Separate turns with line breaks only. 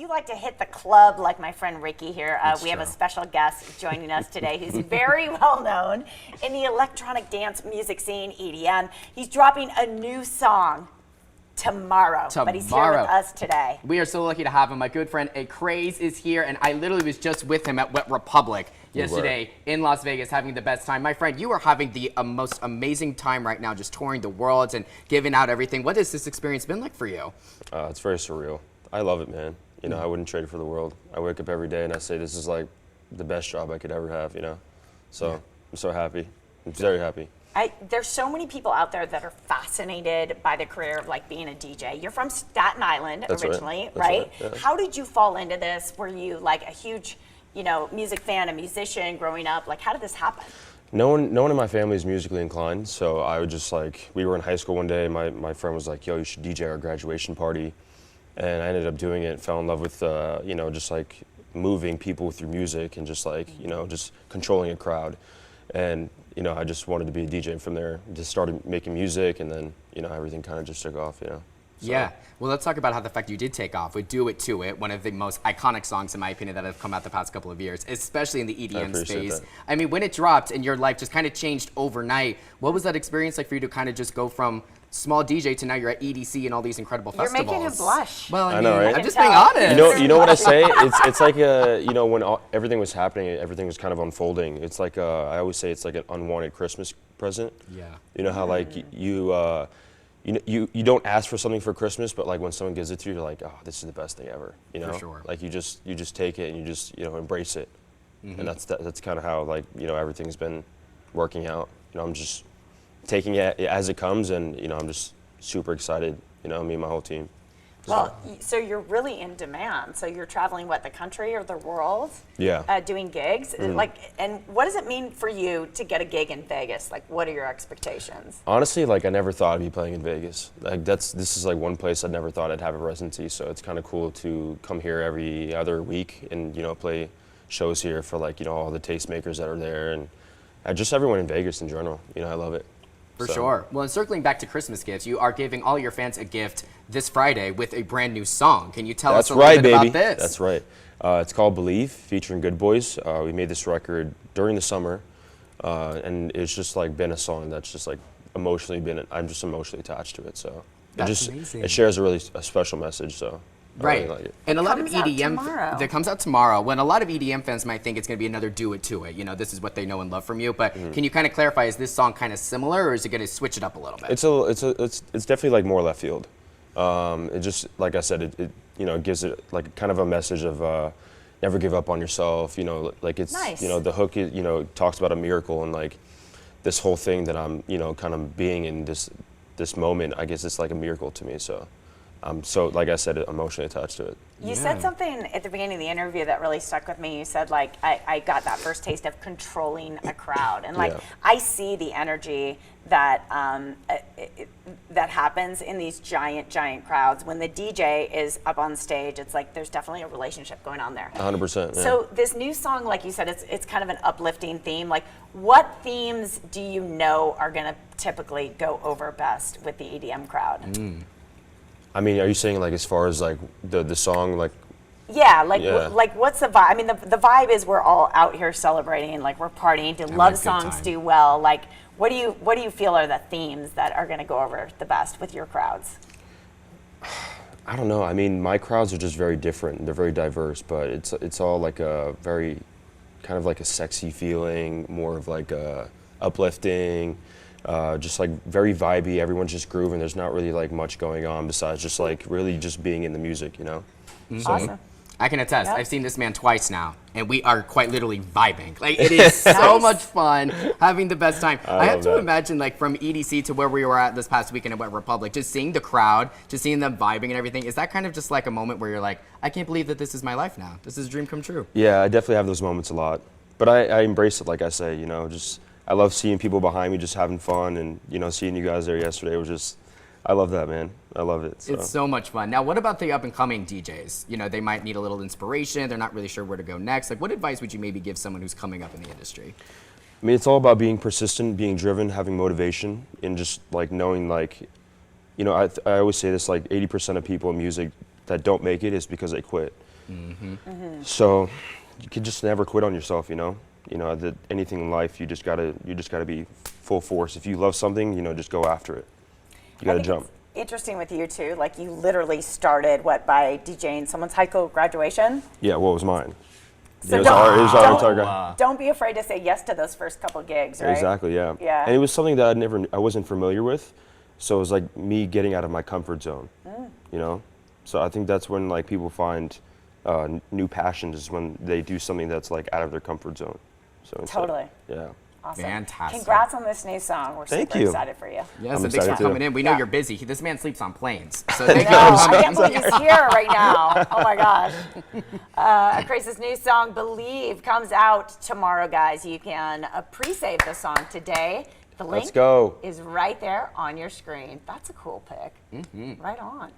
you like to hit the club like my friend Ricky here, we have a special guest joining us today who's very well known in the electronic dance music scene, EDM. He's dropping a new song tomorrow, but he's here with us today.
We are so lucky to have him. My good friend ACRAZE is here, and I literally was just with him at Wet Republic yesterday in Las Vegas having the best time. My friend, you are having the most amazing time right now, just touring the world and giving out everything. What has this experience been like for you?
It's very surreal. I love it, man. You know, I wouldn't trade it for the world. I wake up every day and I say this is like the best job I could ever have, you know? So I'm so happy. I'm very happy.
There's so many people out there that are fascinated by the career of like being a DJ. You're from Staten Island originally, right?
Yeah.
How did you fall into this? Were you like a huge, you know, music fan, a musician growing up? Like, how did this happen?
No one in my family is musically inclined, so I would just like, we were in high school one day, my friend was like, yo, you should DJ our graduation party. And I ended up doing it, fell in love with, you know, just like moving people through music and just like, you know, just controlling a crowd. And, you know, I just wanted to be a DJ. From there, just started making music, and then, you know, everything kind of just took off, you know. So.
Yeah. Well, let's talk about how the fact you did take off with Do It To It, one of the most iconic songs, in my opinion, that have come out the past couple of years, especially in the EDM space.
That.
I mean, when it dropped and your life just kind of changed overnight, what was that experience like for you to kind of just go from small DJ to now you're at EDC and all these incredible festivals?
You're making him blush.
Well, I mean,
know, right?
I'm just being honest.
You know what I say? It's like you know, when everything was happening, everything was kind of unfolding. It's like I always say it's like an unwanted Christmas present.
Yeah.
You know how like you don't ask for something for Christmas, but like when someone gives it to you, you're like, oh, this is the best thing ever. You know,
for sure.
Like you just take it and you just, you know, embrace it. And that's kind of how, like, you know, everything's been working out. You know, I'm just taking it as it comes, and, you know, I'm just super excited, you know, me and my whole team.
Well, so you're really in demand. So you're traveling, what, the country or the world?
Yeah.
Doing gigs? Like, and what does it mean for you to get a gig in Vegas? Like, what are your expectations?
Honestly, like, I never thought I'd be playing in Vegas. Like, this is like one place I never thought I'd have a residency, so it's kind of cool to come here every other week and, you know, play shows here for, like, you know, all the tastemakers that are there, and just everyone in Vegas in general. You know, I love it.
For sure. Well, and circling back to Christmas gifts, you are giving all your fans a gift this Friday with a brand new song. Can you tell us a little bit about this?
That's right. It's called Believe, featuring Goodboys. We made this record during the summer, and it's just like been a song that's just like I'm just emotionally attached to it. So it shares a special message. So.
Right,
really like it.
And a lot of EDM that comes out tomorrow. When a lot of EDM fans might think it's going to be another Do It To It. You know, this is what they know and love from you. But can you kind of clarify? Is this song kind of similar, or is it going to switch it up a little bit?
It's definitely like more left field. It just, like I said, it you know, gives it like kind of a message of never give up on yourself. You know, like it's you know, the hook is, you know, talks about a miracle, and like this whole thing that I'm, you know, kind of being in this moment. I guess it's like a miracle to me. So. So, like I said, emotionally attached to it.
You said something at the beginning of the interview that really stuck with me. You said, like, I got that first taste of controlling a crowd. And, like, I see the energy that that happens in these giant crowds. When the DJ is up on stage, it's like there's definitely a relationship going on there.
100%. Yeah.
So this new song, like you said, it's kind of an uplifting theme. Like, what themes do you know are going to typically go over best with the EDM crowd?
I mean, are you saying like as far as like the song, like?
Yeah, like what's the vibe? I mean, the vibe is we're all out here celebrating, like we're partying. Do love songs do well? Like, what do you feel are the themes that are going to go over the best with your crowds?
I don't know. I mean, my crowds are just very different. They're very diverse, but it's all like a very kind of like a sexy feeling, more of like a uplifting. Just like very vibey, everyone's just grooving. There's not really like much going on besides just like really just being in the music, you know?
Awesome.
I can attest. I've seen this man twice now, and we are quite literally vibing. Like, it is so much fun, having the best time. I have to imagine, like, from EDC to where we were at this past weekend at Wet Republic, just seeing the crowd, just seeing them vibing and everything. Is that kind of just like a moment where you're like, I can't believe that this is my life now. This is a dream come true.
Yeah, I definitely have those moments a lot. But I embrace it, like I say, you know, just I love seeing people behind me just having fun, and, you know, seeing you guys there yesterday was just, I love that, man. I love it. So.
It's so much fun. Now, what about the up-and-coming DJs? You know, they might need a little inspiration. They're not really sure where to go next. Like, what advice would you maybe give someone who's coming up in the industry?
I mean, it's all about being persistent, being driven, having motivation, and just, like, knowing, like, you know, I always say this, like, 80% of people in music that don't make it is because they quit. So you could just never quit on yourself, you know. That anything in life, you just gotta be full force. If you love something, just go after it. You gotta jump.
Interesting with you too, like you literally started by DJing someone's high school graduation.
Yeah, well, it was mine.
So
it was our
don't be afraid to say yes to those first couple gigs, right?
Exactly, yeah.
Yeah.
And it was something that I wasn't familiar with, so it was like me getting out of my comfort zone, So I think that's when like people find new passions, is when they do something that's like out of their comfort zone. So
totally.
Yeah.
Awesome.
Fantastic.
Congrats on this new song. We're
Thank
super
you.
excited for you.
Yes,
I'm
a big for
excited too.
coming in. We know
Yeah.
you're busy. This man sleeps on planes. So thank you
No,
for
I
coming.
can't believe he's here right now. Oh my gosh. ACRAZE's new song, Believe, comes out tomorrow, guys. You can pre-save the song today. The link
Let's go.
is right there on your screen. That's a cool pick. Right on.